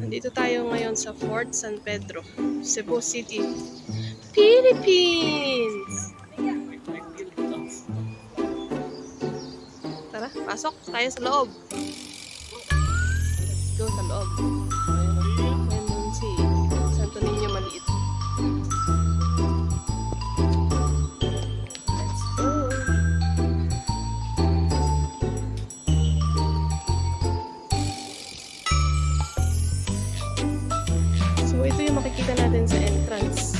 Nandito tayo ngayon sa Fort San Pedro, Cebu City, Philippines! Tara, pasok tayo sa loob. Let's go sa loob. Ayun si Santo Niño maliit. Let's go! So ito yung makikita natin sa entrance.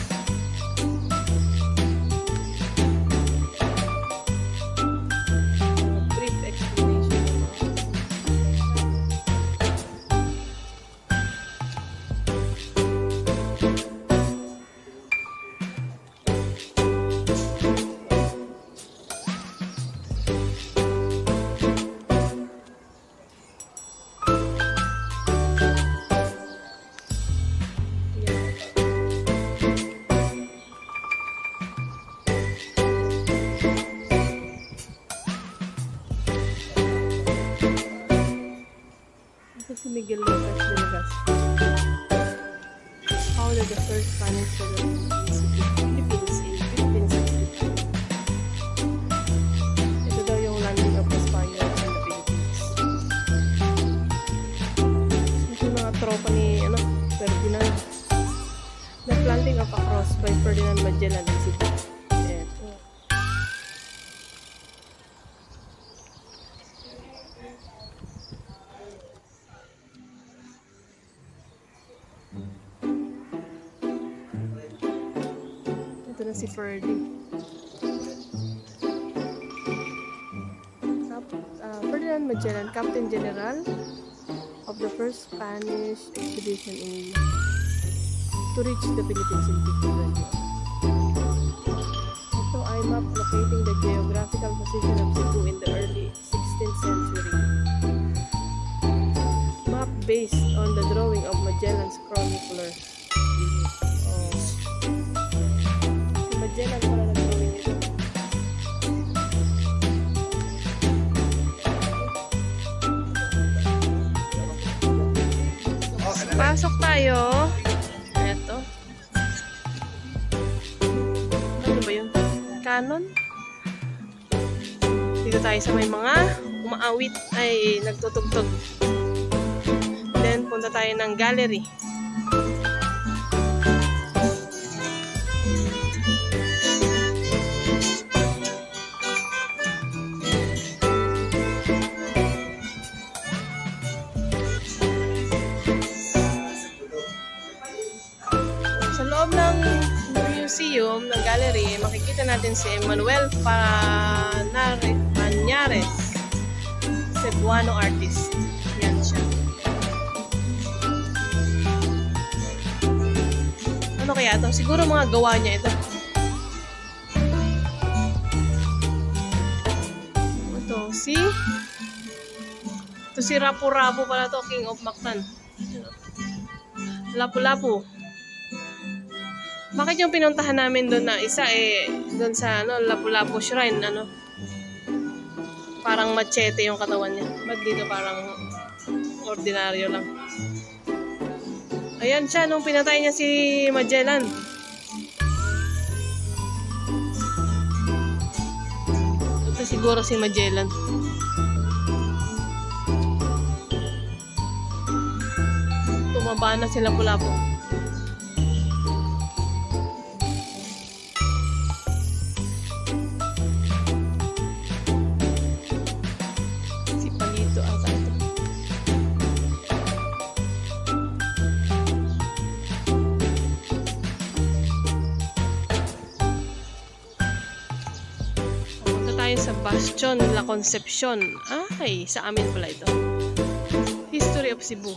Si Miguel Lopez de Legazpi. Founded the first Spanish settlement in the Philippines in 1563. Ito daw yung landing of the Spaniards in the Philippines. Ito yung mga tropa ni Ferdinand. The planting of a cross by Ferdinand Magellan in Cebu. Ito na si Ferdy. Ferdinand Magellan, Captain General of the first Spanish expedition to reach the Philippines in 1521. Ito ay map locating the geographical position of Cebu in the early 16th century. Map based on the drawing of Magellan's chronicler. Magellan pala nag-drawing ito. Pasok tayo. Eto. Ano ba yun? Canon? Dito tayo sa may mga umaawit ay nagtutugtog. Then punta tayo ng gallery. Sa loob ng museum, ng gallery, makikita natin si Manuel Pañares, Cebuano artist. Yan siya. Ano kaya ito? Siguro mga gawa niya ito. Ito si Rapu-Rapu pala to, King of Mactan. Lapu-Lapu. Bakit yung pinuntahan namin doon na isa doon sa Lapu-Lapu Shrine, parang machete yung katawan niya. Ba't dito parang ordinaryo lang? Ayan siya nung pinatay niya si Magellan. Ito siguro si Magellan. Tumaba na si Lapu-Lapu. Sa Bastion La Concepcion. Ay, sa amin pala ito. History of Cebu.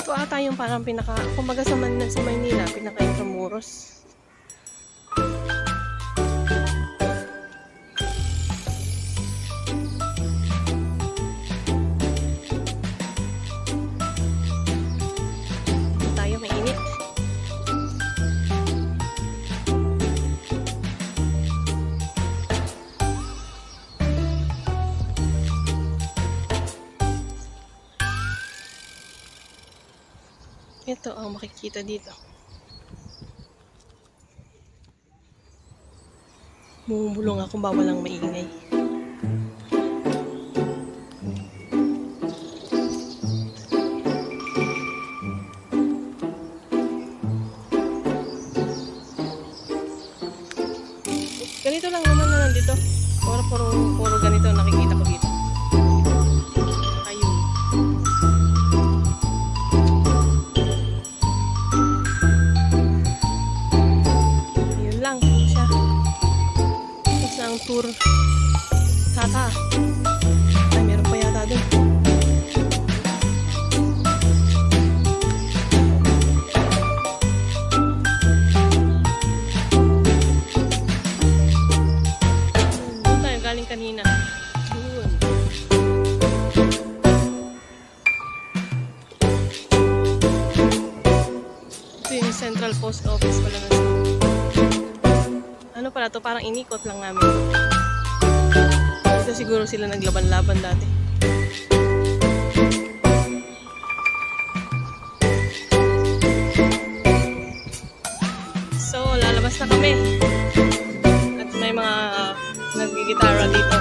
Ito ata yung parang kumbaga sa Maynila, pinaka-Intramuros. Ito ang makikita dito. Bumubulong ako ba walang maingay. Ganito lang naman na nandito. Puro ganito nakikita ko dito. Ayun. Ayun lang siya. Tapos na ang tour. Tata. Ay, meron pa yata dun. Kanina. Yun. Ito yung Central Post Office pala na. Ano pala to? Parang inikot lang namin. Ito siguro sila naglaban-laban dati. So, lalabas na kami. At may mga nagigitara dito.